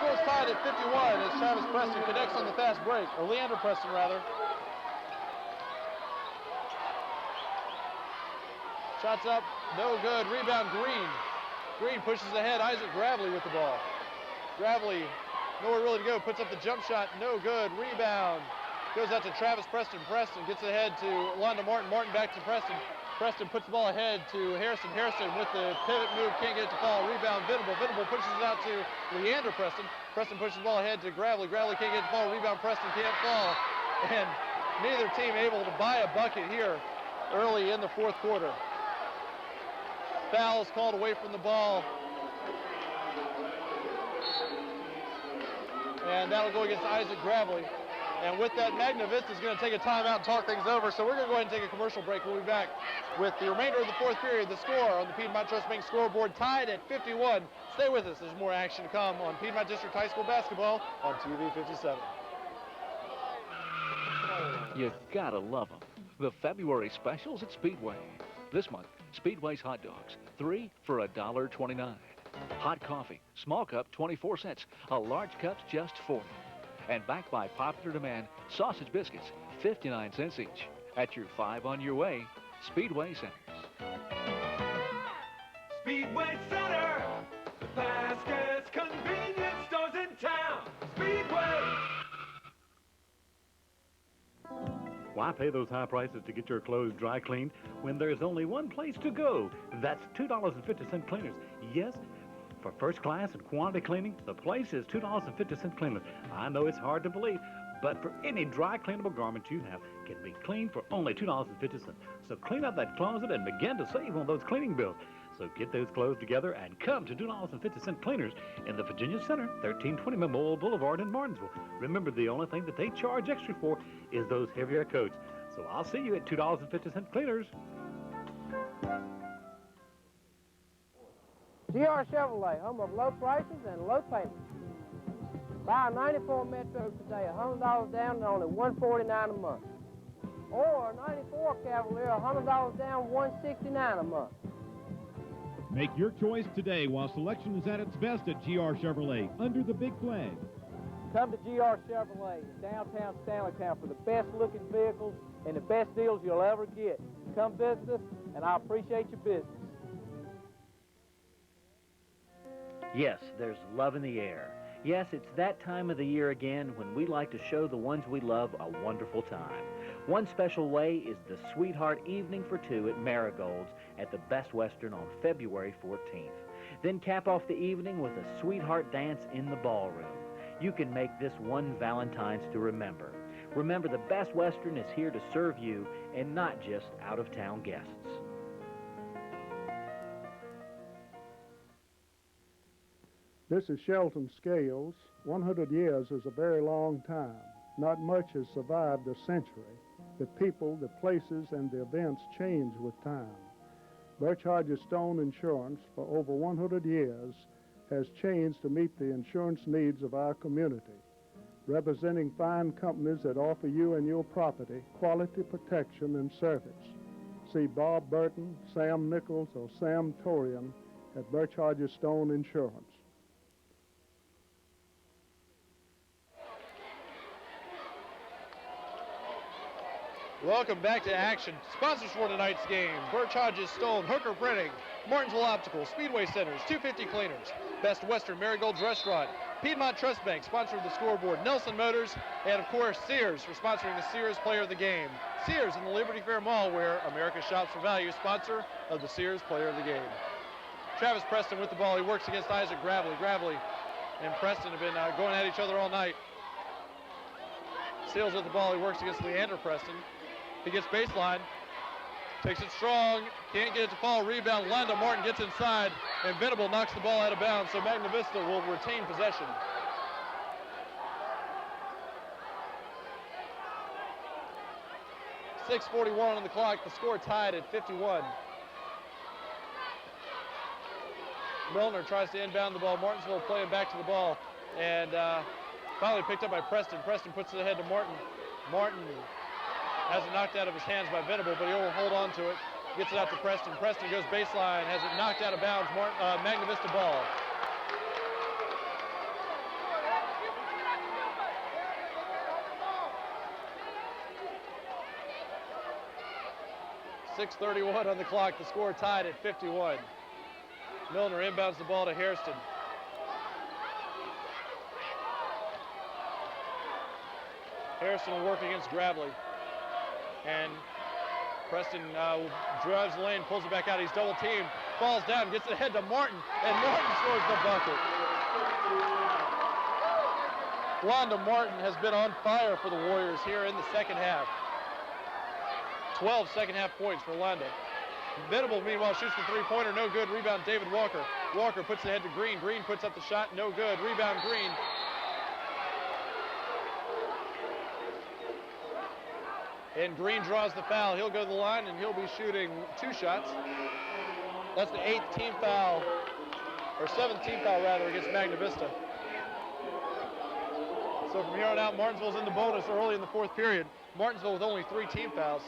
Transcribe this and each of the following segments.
score's tied at 51 as Travis Preston connects on the fast break, or Leander Preston rather. Shots up, no good. Rebound, Green. Green pushes ahead. Isaac Gravely with the ball. Gravely, nowhere really to go. Puts up the jump shot, no good. Rebound. Goes out to Travis Preston. Preston gets ahead to Londa Martin. Martin back to Preston. Preston puts the ball ahead to Harrison. Harrison with the pivot move, can't get it to fall. Rebound, Venable. Venable pushes it out to Leander Preston. Preston pushes the ball ahead to Gravely. Gravely can't get it to fall. Rebound, Preston can't fall. And neither team able to buy a bucket here early in the fourth quarter. Foul is called away from the ball. And that'll go against Isaac Gravely. And with that, Magna Vista is going to take a timeout and talk things over. So we're going to go ahead and take a commercial break. We'll be back with the remainder of the fourth period. The score on the Piedmont Trust Bank scoreboard tied at 51. Stay with us. There's more action to come on Piedmont District High School basketball on TV 57. You gotta love them. The February specials at Speedway. This month, Speedway's hot dogs, 3 for $1.29. Hot coffee, small cup 24 cents, a large cup's just 40. And backed by popular demand, sausage biscuits, 59 cents each. At your 5 on your way, Speedway Centers. Speedway Center, the fastest convenience stores in town. Speedway. Why pay those high prices to get your clothes dry cleaned when there's only one place to go? That's $2.50 Cleaners. Yes, for first class and quantity cleaning, the place is $2.50 Cleaners. I know it's hard to believe, but for any dry cleanable garment you have can be cleaned for only $2.50. So clean up that closet and begin to save on those cleaning bills. So get those clothes together and come to $2.50 Cleaners in the Virginia Center, 1320 Memorial Boulevard in Martinsville. Remember, the only thing that they charge extra for is those heavier coats. So I'll see you at $2.50 Cleaners. GR Chevrolet, home of low prices and low payments. Buy a 94 Metro today, $100 down and only $149 a month. Or a 94 Cavalier, $100 down, $169 a month. Make your choice today while selection is at its best at GR Chevrolet, under the big flag. Come to GR Chevrolet in downtown Stanleytown for the best looking vehicles and the best deals you'll ever get. Come visit us, and I appreciate your business. Yes, there's love in the air. Yes, it's that time of the year again when we like to show the ones we love a wonderful time. One special way is the Sweetheart Evening for Two at Marigold's at the Best Western on February 14th. Then cap off the evening with a Sweetheart Dance in the ballroom. You can make this one Valentine's to remember. Remember, the Best Western is here to serve you and not just out-of-town guests. This is Shelton Scales. 100 years is a very long time. Not much has survived a century. The people, the places, and the events change with time. Birch Hodges Stone Insurance, for over 100 years, has changed to meet the insurance needs of our community, representing fine companies that offer you and your property quality protection and service. See Bob Burton, Sam Nichols, or Sam Torian at Birch Hodges Stone Insurance. Welcome back to action. Sponsors for tonight's game: Birch Hodges Stone, Hooker Printing, Martinsville Optical, Speedway Centers, 250 Cleaners, Best Western, Marigold's Restaurant, Piedmont Trust Bank sponsored the scoreboard, Nelson Motors, and of course Sears for sponsoring the Sears Player of the Game. Sears in the Liberty Fair Mall, where America shops for value, sponsor of the Sears Player of the Game. Travis Preston with the ball. He works against Isaac Gravely. Gravely and Preston have been going at each other all night. Seals with the ball. He works against Leander Preston. He gets baseline, takes it strong, can't get it to fall. Rebound, Londa Martin gets inside, and Venable knocks the ball out of bounds, so Magna Vista will retain possession. .6:41 on the clock, the score tied at 51. Milner tries to inbound the ball. Martinsville playing back to the ball, and finally picked up by Preston. Preston puts it ahead to Martin. Martin has it knocked out of his hands by Venable, but he'll hold on to it. Gets it out to Preston. Preston goes baseline, has it knocked out of bounds. Magna Vista ball. 6:31 on the clock. The score tied at 51. Milner inbounds the ball to Hairston. Hairston will work against Gravely. And Preston drives the lane, pulls it back out. He's double teamed, falls down, gets it ahead to Martin, and Martin scores the bucket. Wanda Martin has been on fire for the Warriors here in the second half. 12 second half points for Landa. Venable, meanwhile, shoots the three-pointer, no good. Rebound, David Walker. Walker puts it ahead to Green. Green puts up the shot, no good. Rebound, Green. And Green draws the foul. He'll go to the line, and he'll be shooting 2 shots. That's the 8th team foul, or 7th team foul, rather, against Magna Vista. So from here on out, Martinsville's in the bonus early in the 4th period. Martinsville with only 3 team fouls.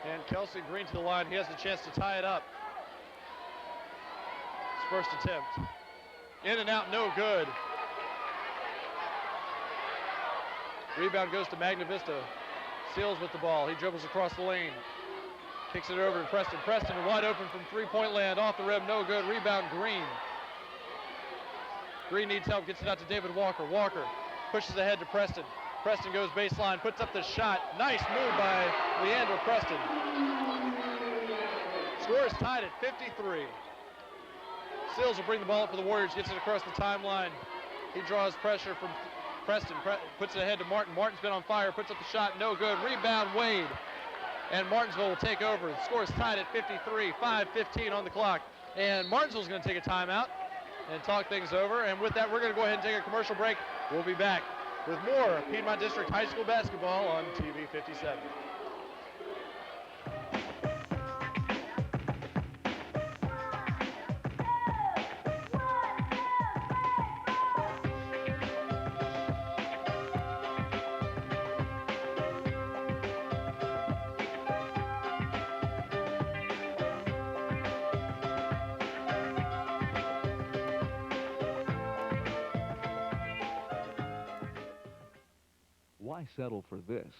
And Kelsey Green to the line. He has the chance to tie it up. His first attempt. In and out, no good. Rebound goes to Magna Vista. Seals with the ball. He dribbles across the lane. Kicks it over to Preston. Preston wide open from three-point land. Off the rim, no good. Rebound, Green. Green needs help. Gets it out to David Walker. Walker pushes ahead to Preston. Preston goes baseline, puts up the shot. Nice move by Leander Preston. Score is tied at 53. Seals will bring the ball up for the Warriors, gets it across the timeline. He draws pressure from Preston, puts it ahead to Martin. Martin's been on fire, puts up the shot, no good. Rebound, Wade. And Martinsville will take over. The score is tied at 53, 5:15 on the clock. And Martinsville's going to take a timeout and talk things over. And with that, we're going to go ahead and take a commercial break. We'll be back with more Piedmont District High School basketball on TV 57. Why settle for this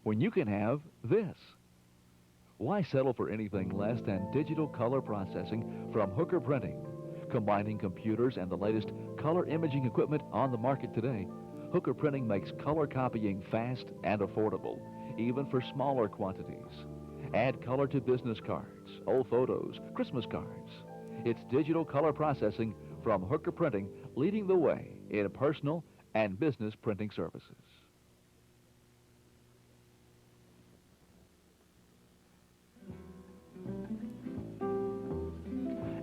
when you can have this? Why settle for anything less than digital color processing from Hooker Printing? Combining computers and the latest color imaging equipment on the market today, Hooker Printing makes color copying fast and affordable, even for smaller quantities. Add color to business cards, old photos, Christmas cards. It's digital color processing from Hooker Printing, leading the way in personal and business printing services.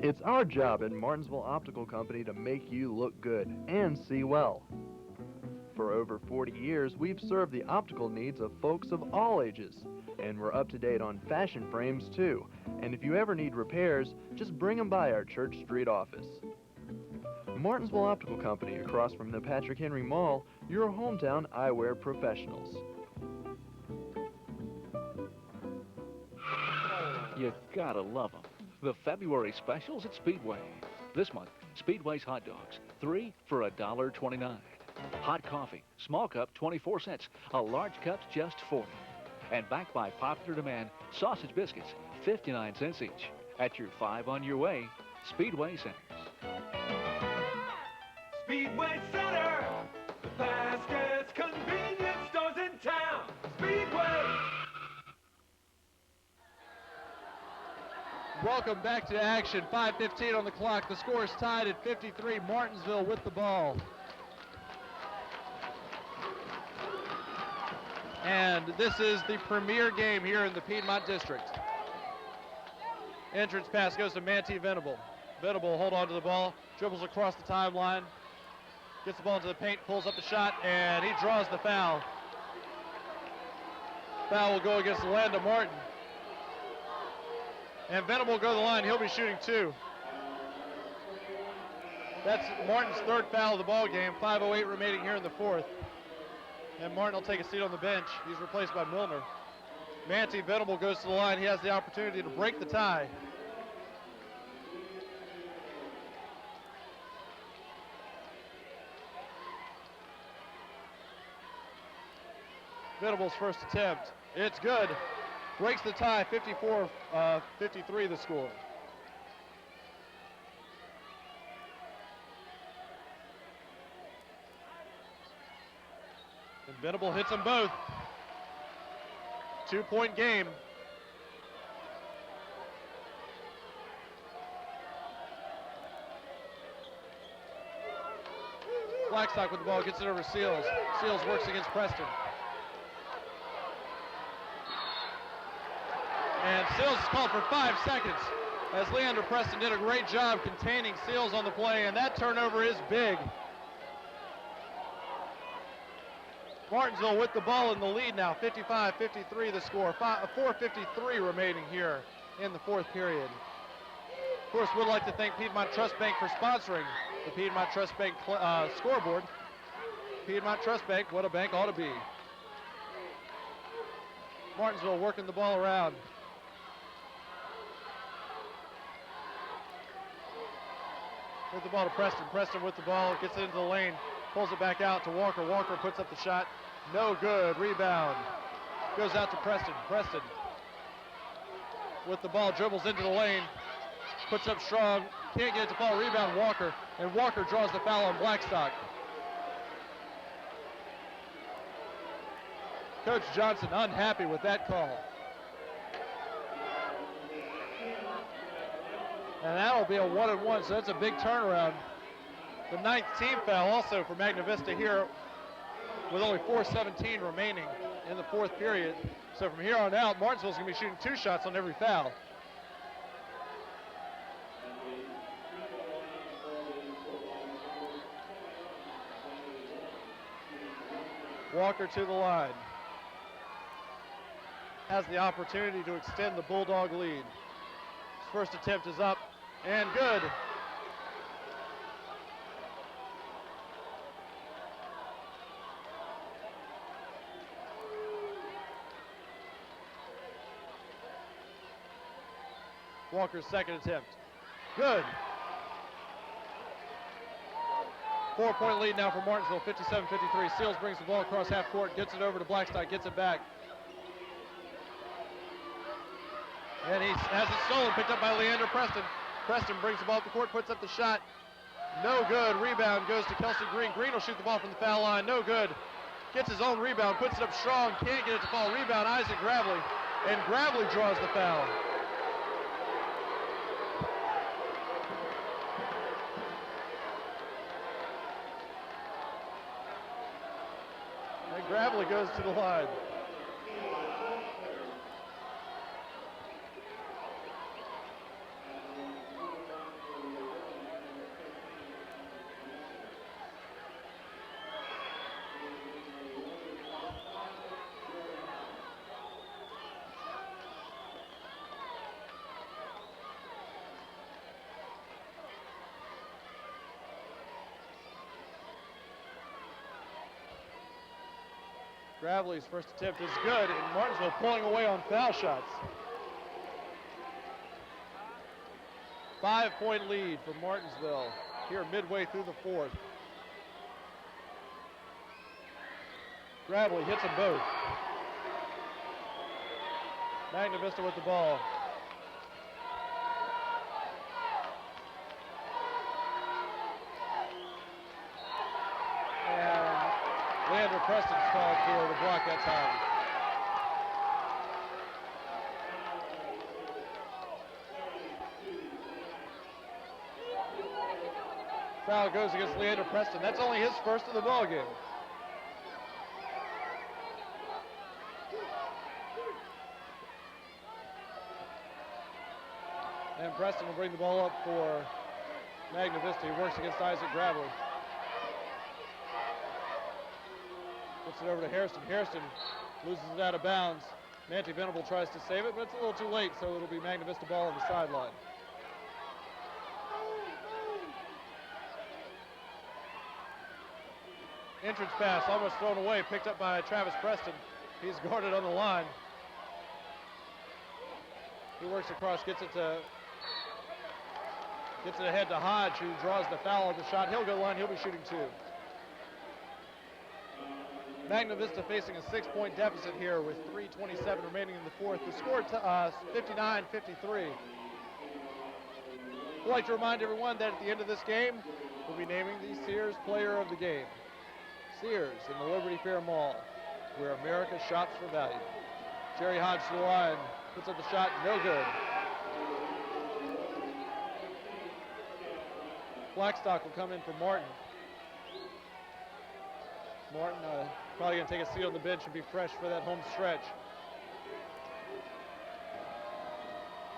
It's our job at Martinsville Optical Company to make you look good and see well. For over 40 years, we've served the optical needs of folks of all ages, and we're up to date on fashion frames too. And if you ever need repairs, just bring them by our Church Street office. Martinsville Optical Company, across from the Patrick Henry Mall, your hometown eyewear professionals. You gotta love them. The February specials at Speedway. This month, Speedway's hot dogs, 3 for $1.29. Hot coffee, small cup, 24 cents. A large cup's just 40. And backed by popular demand, sausage biscuits, 59 cents each. At your 5 on your way, Speedway Centers. Speedway Center, the fastest convenience stores in town. Speedway. Welcome back to action. 5:15 on the clock. The score is tied at 53. Martinsville with the ball. And this is the premier game here in the Piedmont District. Entrance pass goes to Manti Venable. Venable hold on to the ball, dribbles across the timeline, gets the ball into the paint, pulls up the shot, and he draws the foul. Foul will go against Landa Martin. And Venable will go to the line. He'll be shooting 2. That's Martin's 3rd foul of the ball game. 5:08 remaining here in the 4th. And Martin will take a seat on the bench. He's replaced by Milner. Manti Venable goes to the line. He has the opportunity to break the tie. Venable's first attempt. It's good. Breaks the tie, 54-53 the score. And Venable hits them both. 2-point game. Blackstock with the ball, gets it over Seals. Seals works against Preston. And Seals is called for 5 seconds as Leander Preston did a great job containing Seals on the play, and that turnover is big. Martinsville with the ball in the lead now, 55-53 the score, 4:53 remaining here in the fourth period. Of course, we'd like to thank Piedmont Trust Bank for sponsoring the Piedmont Trust Bank scoreboard. Piedmont Trust Bank, what a bank ought to be. Martinsville working the ball around. With the ball to Preston. Preston with the ball, gets it into the lane, pulls it back out to Walker. Walker puts up the shot. No good. Rebound. Goes out to Preston. Preston with the ball, dribbles into the lane, puts up strong, can't get it to fall. Rebound Walker, and Walker draws the foul on Blackstock. Coach Johnson unhappy with that call. And that'll be a 1-and-1, so that's a big turnaround. The 9th team foul also for Magna Vista here with only 4:17 remaining in the fourth period. So from here on out, Martinsville's going to be shooting 2 shots on every foul. Walker to the line. Has the opportunity to extend the Bulldog lead. His first attempt is up and good. Walker's second attempt. Good. 4-point lead now for Martinsville, 57-53. Seals brings the ball across half court, gets it over to Blackstock, gets it back. And he has it stolen, picked up by Leander Preston. Preston brings the ball up the court, puts up the shot. No good. Rebound goes to Kelsey Green. Green will shoot the ball from the foul line. No good. Gets his own rebound, puts it up strong, can't get it to fall. Rebound Isaac Gravely, and Gravely draws the foul. And Gravely goes to the line. Gravely's first attempt is good, and Martinsville pulling away on foul shots. 5-point lead for Martinsville here midway through the fourth. Gravely hits them both. Magna Vista with the ball. Leander Preston's called for to block that time. Foul goes against Leander Preston. That's only his first of the ball game. And Preston will bring the ball up for Magna Vista. He works against Isaac Gravely. Puts it over to Hairston. Hairston loses it out of bounds. Manti Venable tries to save it, but it's a little too late, so it'll be Magna Vista ball on the sideline. Entrance pass almost thrown away, picked up by Travis Preston. He's guarded on the line. He works across, gets it ahead to Hodge, who draws the foul on the shot. He'll go line, he'll be shooting 2. Magna Vista facing a 6-point deficit here with 3:27 remaining in the fourth. The score 59-53. I'd like to remind everyone that at the end of this game, we'll be naming the Sears Player of the Game. Sears in the Liberty Fair Mall, where America shops for value. Jerry Hodge to the line, puts up the shot, no good. Blackstock will come in for Martin. Martin probably going to take a seat on the bench and be fresh for that home stretch.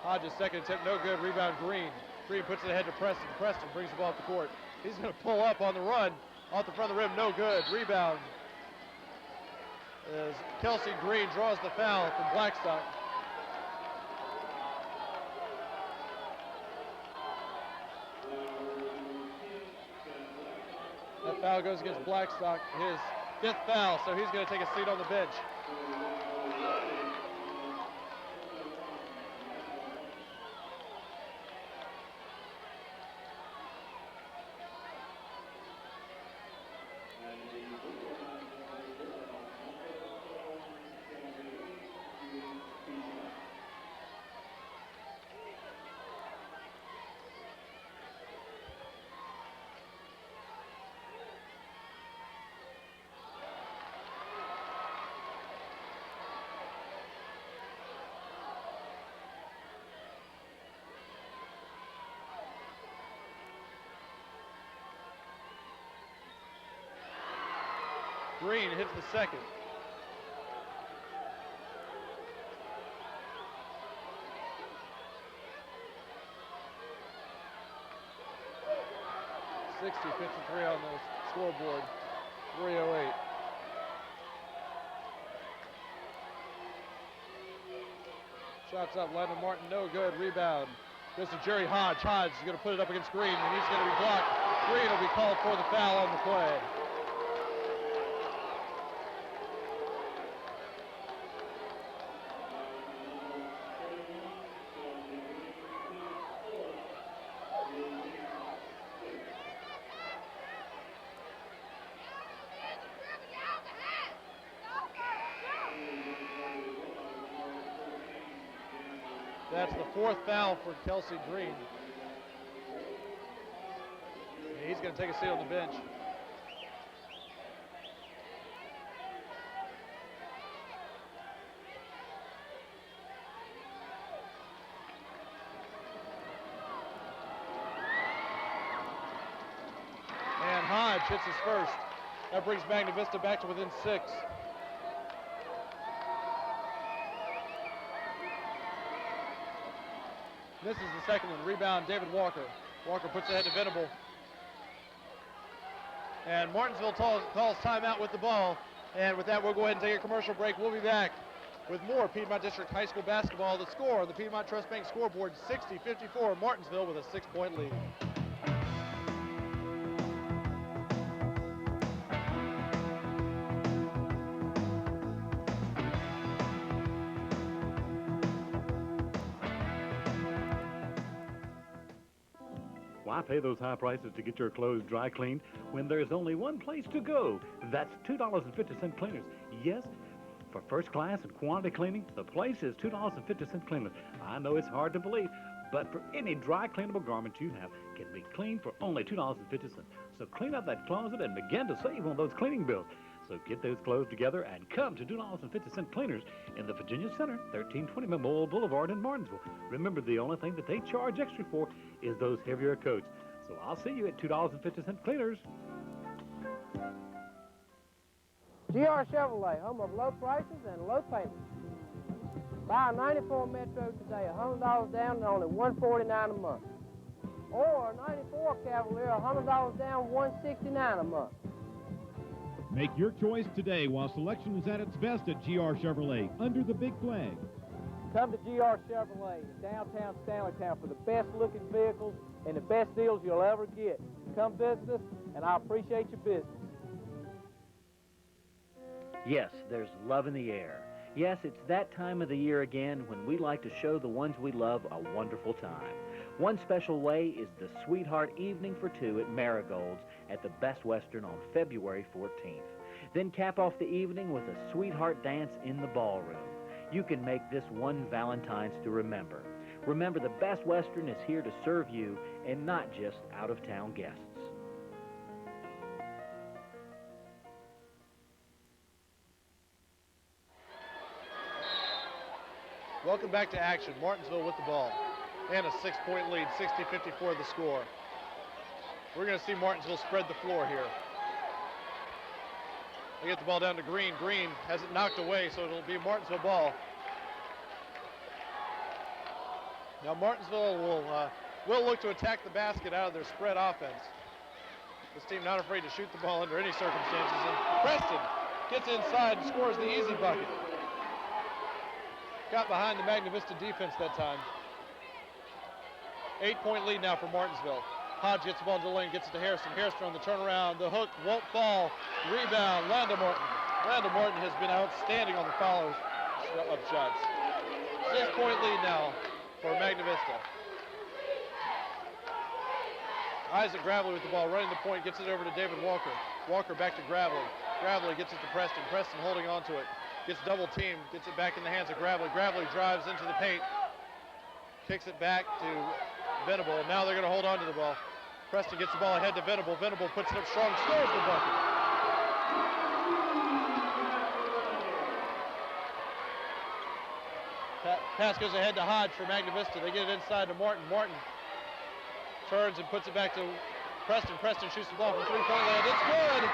Hodges' second attempt, no good. Rebound, Green. Green puts it ahead to Preston. Preston brings the ball up the court. He's going to pull up on the run. Off the front of the rim, no good. Rebound. As Kelsey Green draws the foul from Blackstock. That foul goes against Blackstock, his 5th foul, so he's going to take a seat on the bench. Green hits the second. .53 on the scoreboard. 3:08. Shots up, Landon Martin, no good. Rebound goes to Jerry Hodge. Hodge is going to put it up against Green, and he's going to be blocked. Green will be called for the foul on the play. That's the 4th foul for Kelsey Green. And he's going to take a seat on the bench. And Hodge hits his first. That brings Magna Vista back to within 6. This is the second one. Rebound, David Walker. Walker puts it ahead to Venable. And Martinsville calls timeout with the ball. And with that, we'll go ahead and take a commercial break. We'll be back with more Piedmont District High School basketball. The score on the Piedmont Trust Bank scoreboard, 60-54. Martinsville with a 6-point lead. Why pay those high prices to get your clothes dry cleaned when there's only one place to go? That's $2.50 Cleaners. Yes, for first class and quantity cleaning, the place is $2.50 Cleaners. I know it's hard to believe, but for any dry cleanable garment you have can be cleaned for only $2.50. So clean out that closet and begin to save on those cleaning bills. So get those clothes together and come to $2.50 Cleaners in the Virginia Center, 1320 Memorial Boulevard in Martinsville. Remember, the only thing that they charge extra for is those heavier coats. So I'll see you at $2.50 Cleaners. GR Chevrolet, home of low prices and low payments. Buy a 94 Metro today, $100 down and only $149 a month. Or a 94 Cavalier, $100 down, $169 a month. Make your choice today while selection is at its best at GR Chevrolet, under the big flag. Come to GR Chevrolet in downtown Stanleytown for the best looking vehicles and the best deals you'll ever get. Come visit us, and I appreciate your business. Yes, there's love in the air. Yes, it's that time of the year again when we like to show the ones we love a wonderful time. One special way is the Sweetheart Evening for Two at Marigold's at the Best Western on February 14th. Then cap off the evening with a sweetheart dance in the ballroom. You can make this one Valentine's to remember. Remember, the Best Western is here to serve you and not just out-of-town guests. Welcome back to action. Martinsville with the ball. And a 6-point lead, 60-54 the score. We're going to see Martinsville spread the floor here. They get the ball down to Green. Green has it knocked away, so it'll be a Martinsville ball. Now Martinsville will look to attack the basket out of their spread offense. This team not afraid to shoot the ball under any circumstances. And Preston gets inside and scores the easy bucket. Got behind the Magna Vista defense that time. 8-point lead now for Martinsville. Hodge gets the ball into the lane, gets it to Harrison. Harrison on the turnaround. The hook won't fall. Rebound, Lando Morton. Lando Morton has been outstanding on the follow-up shots. 6-point lead now for Magna Vista. Isaac Gravely with the ball, running the point, gets it over to David Walker. Walker back to Gravely. Gravely gets it to Preston. Preston holding on to it. Gets double teamed, gets it back in the hands of Gravely. Gravely drives into the paint. Kicks it back to Venable. Now they're going to hold on to the ball. Preston gets the ball ahead to Venable. Venable puts it up strong, scores the bucket. Pass goes ahead to Hodge for Magna Vista. They get it inside to Morton. Morton turns and puts it back to Preston. Preston shoots the ball from three-point land. It's good!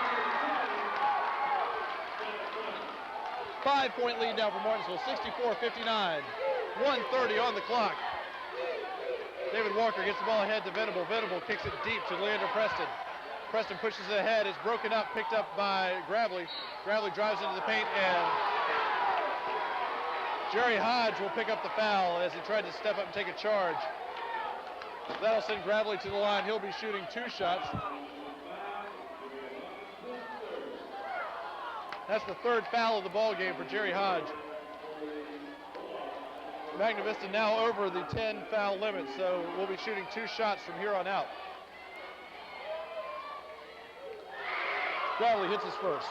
5-point lead now for Martinsville, 64-59. 1:30 on the clock. David Walker gets the ball ahead to Venable. Venable kicks it deep to Leander Preston. Preston pushes it ahead. It's broken up, picked up by Gravely. Gravely drives into the paint, and Jerry Hodge will pick up the foul as he tried to step up and take a charge. That'll send Gravely to the line. He'll be shooting 2 shots. That's the 3rd foul of the ball game for Jerry Hodge. Magna Vista now over the 10 foul limit, so we'll be shooting 2 shots from here on out. Gravely hits his first.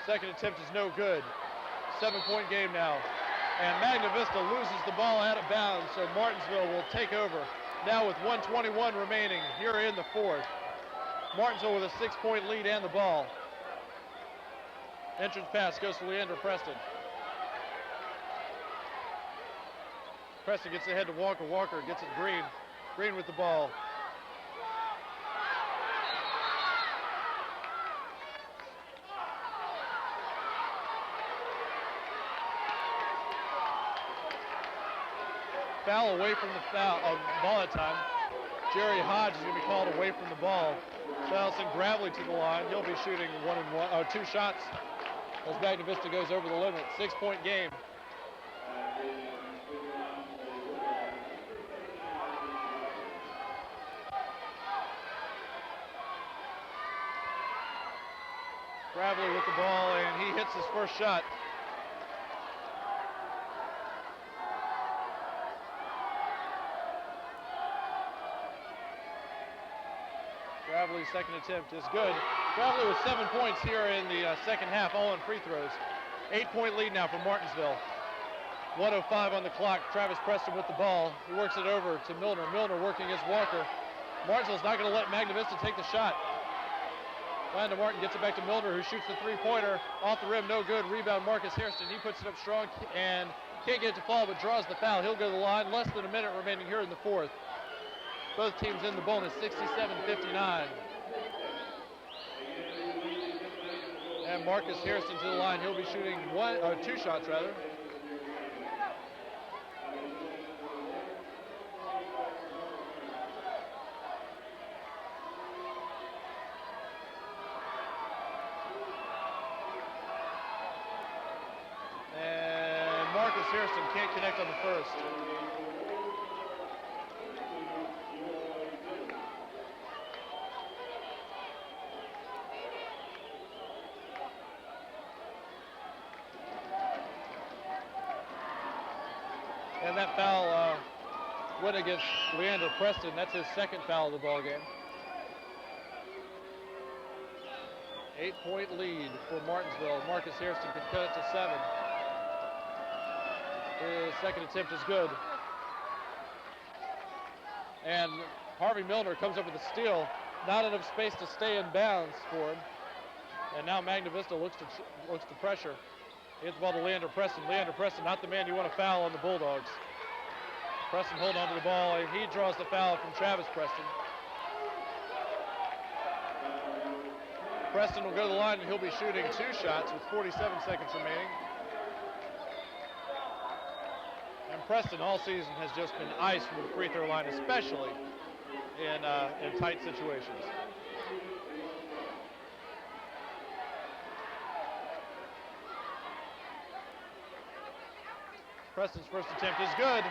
Second attempt is no good. 7-point game now. And Magna Vista loses the ball out of bounds, so Martinsville will take over. Now with 1:21 remaining here in the 4th. Martinsville with a 6-point lead and the ball. Entrance pass goes to Leander Preston. Preston gets ahead to Walker. Walker gets it to Green. Green with the ball. Foul away from the ball at time. Jerry Hodge is going to be called away from the ball. That'll send Gravely to the line. He'll be shooting 2 shots as Magna Vista goes over the limit. 6-point game. Gravely with the ball, and he hits his first shot. Gravely's second attempt is good. Gravely with 7 points here in the second half, all on free throws. 8-point lead now for Martinsville. 1:05 on the clock. Travis Preston with the ball. He works it over to Milner. Milner working against Walker. Martinsville's not going to let Magna Vista take the shot. Landon Martin gets it back to Milner, who shoots the 3-pointer. Off the rim, no good. Rebound, Marcus Hairston. He puts it up strong and can't get it to fall, but draws the foul. He'll go to the line. Less than a minute remaining here in the 4th. Both teams in the bonus, 67-59. And Marcus Hairston to the line. He'll be shooting 2 shots, rather. And Marcus Hairston can't connect on the first. And that foul went against Leander Preston. That's his second foul of the ball game. 8-point lead for Martinsville. Marcus Hairston can cut it to 7. His second attempt is good. And Harvey Milner comes up with a steal. Not enough space to stay in bounds for him. And now Magna Vista looks to pressure. He hits the ball to Leander Preston. Leander Preston, not the man you want to foul on the Bulldogs. Preston holding on to the ball, and he draws the foul from Travis Preston. Preston will go to the line, and he'll be shooting 2 shots with 47 seconds remaining. And Preston all season has just been iced from the free throw line, especially in tight situations. Preston's first attempt is good.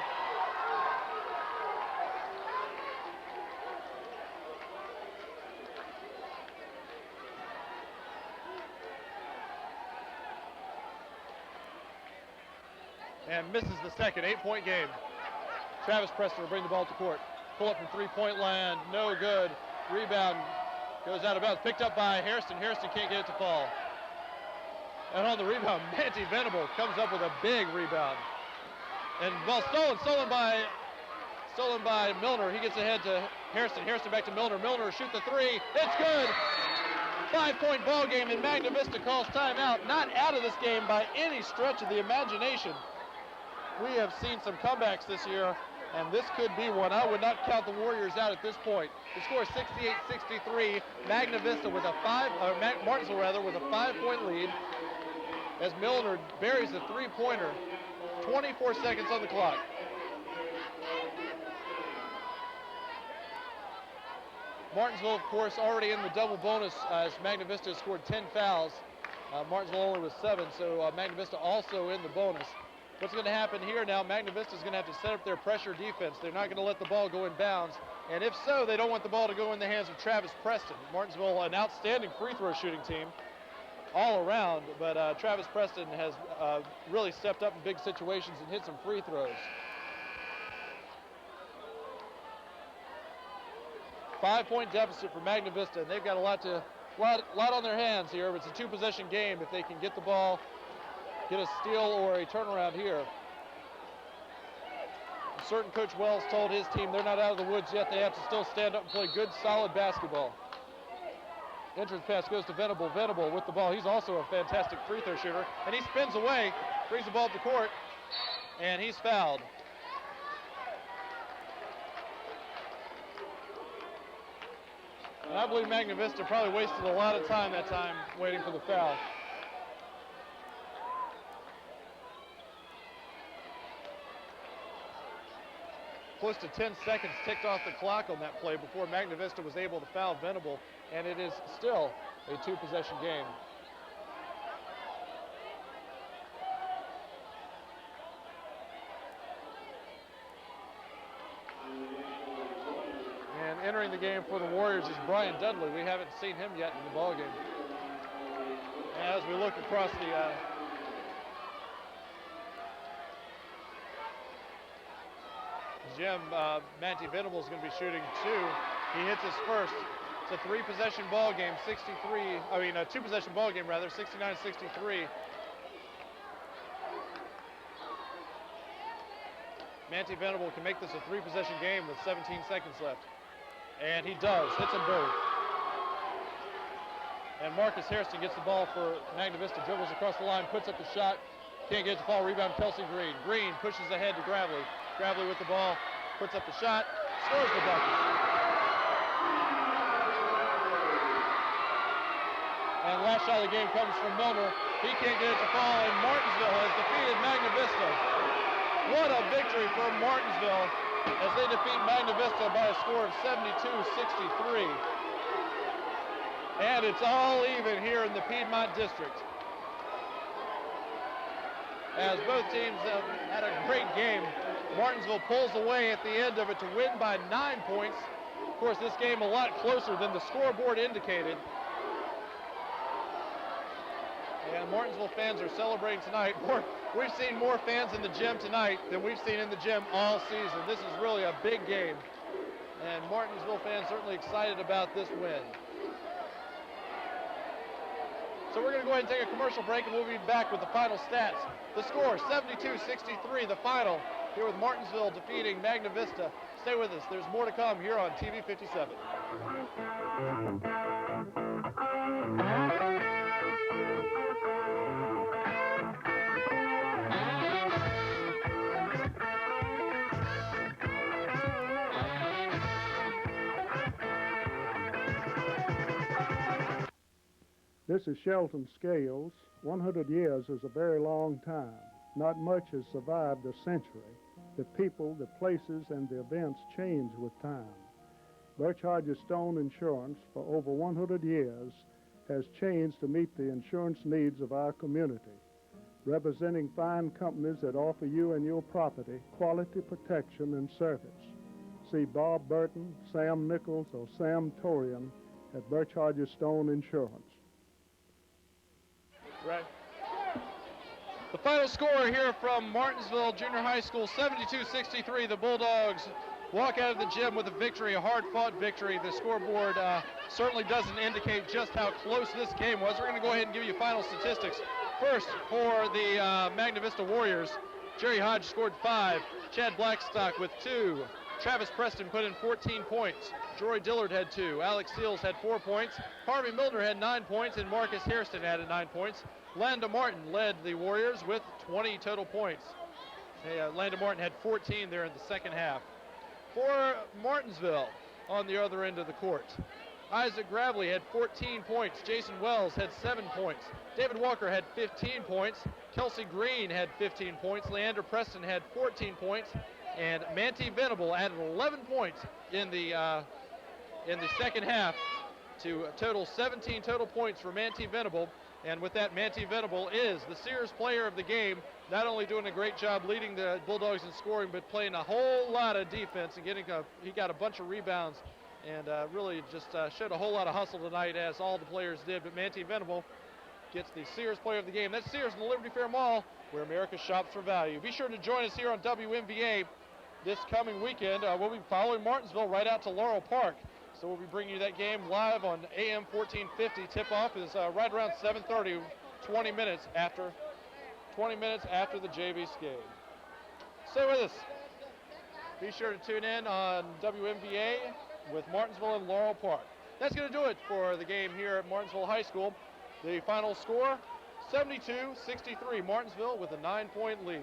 And misses the second. 8-point game. Travis Preston will bring the ball to court. Pull up from three-point land. No good. Rebound goes out of bounds. Picked up by Hairston. Hairston can't get it to fall. And on the rebound, Manti Venable comes up with a big rebound. And ball stolen by Milner. He gets ahead to Hairston. Hairston back to Milner. Milner shoot the 3. It's good. 5-point ball game, and Magna Vista calls timeout. Not out of this game by any stretch of the imagination. We have seen some comebacks this year, and this could be one. I would not count the Warriors out at this point. The score is 68-63. Magna Vista with a Martinsville rather, with a 5-point lead as Milner buries the 3-pointer. 24 seconds on the clock. Martinsville, of course, already in the double bonus as Magna Vista scored 10 fouls. Martinsville only with 7, so Magna Vista also in the bonus. What's going to happen here now, Magna Vista is going to have to set up their pressure defense. They're not going to let the ball go in bounds. And if so, they don't want the ball to go in the hands of Travis Preston. Martinsville, an outstanding free throw shooting team all around, but Travis Preston has really stepped up in big situations and hit some free throws. 5-point deficit for Magna Vista, and they've got a lot on their hands here. It's a 2-possession game. If they can get the ball, get a steal or a turnaround here. A certain Coach Wells told his team they're not out of the woods yet. They have to still stand up and play good, solid basketball. Entrance pass goes to Venable. Venable with the ball. He's also a fantastic free throw shooter. And he spins away, brings the ball up the court, and he's fouled. And I believe Magna Vista probably wasted a lot of time that time waiting for the foul. Close to 10 seconds ticked off the clock on that play before Magna Vista was able to foul Venable, and it is still a 2-possession game. And entering the game for the Warriors is Brian Dudley. We haven't seen him yet in the ballgame. As we look across the gym, Manti Venable is going to be shooting 2. He hits his first. It's a 3-possession ball game, a 2-possession ball game rather, 69-63. Manti Venable can make this a 3-possession game with 17 seconds left. And he does, hits them both. And Marcus Hairston gets the ball for Magna Vista, dribbles across the line, puts up the shot, can't get it to fall, rebound Kelsey Green. Green pushes ahead to Gravely. Gravely with the ball, puts up the shot, scores the bucket. And last shot of the game comes from Milner. He can't get it to fall, and Martinsville has defeated Magna Vista. What a victory for Martinsville as they defeat Magna Vista by a score of 72-63. And it's all even here in the Piedmont District. as both teams have had a great game. Martinsville pulls away at the end of it to win by 9 points. Of course, this game a lot closer than the scoreboard indicated. And Martinsville fans are celebrating tonight. We've seen more fans in the gym tonight than we've seen in the gym all season. This is really a big game. And Martinsville fans certainly excited about this win. So we're going to go ahead and take a commercial break, and we'll be back with the final stats. The score, 72-63, the final, here with Martinsville defeating Magna Vista. Stay with us. There's more to come here on TV 57. This is Shelton Scales. 100 years is a very long time. Not much has survived a century. The people, the places, and the events change with time. Birch Hodges Stone Insurance, for over 100 years, has changed to meet the insurance needs of our community, representing fine companies that offer you and your property quality protection and service. See Bob Burton, Sam Nichols, or Sam Torian at Birch Hodges Stone Insurance. Right. The final score here from Martinsville Junior High School, 72-63. The Bulldogs walk out of the gym with a victory, a hard-fought victory. The scoreboard certainly doesn't indicate just how close this game was. We're going to go ahead and give you final statistics. First, for the Magna Vista Warriors, Jerry Hodge scored 5, Chad Blackstock with 2, Travis Preston put in 14 points, Jory Dillard had 2, Alex Seals had 4 points, Harvey Milner had 9 points, and Marcus Hairston added 9 points. Landa Martin led the Warriors with 20 total points. Landa Martin had 14 there in the second half. For Martinsville, on the other end of the court, Isaac Gravely had 14 points. Jason Wells had 7 points. David Walker had 15 points. Kelsey Green had 15 points. Leander Preston had 14 points. And Manti Venable added 11 points in the second half to a total 17 total points for Manti Venable. And with that, Manti Venable is the Sears player of the game, not only doing a great job leading the Bulldogs in scoring, but playing a whole lot of defense and he got a bunch of rebounds and really just showed a whole lot of hustle tonight, as all the players did. But Manti Venable gets the Sears player of the game. That's Sears in the Liberty Fair Mall, where America shops for value. Be sure to join us here on WMVA this coming weekend. We'll be following Martinsville right out to Laurel Park. So we'll be bringing you that game live on AM 1450. Tip-off is right around 7:30, 20 minutes after the JV's game. Stay with us. Be sure to tune in on WMVA with Martinsville and Laurel Park. That's going to do it for the game here at Martinsville High School. The final score, 72-63, Martinsville with a 9-point lead.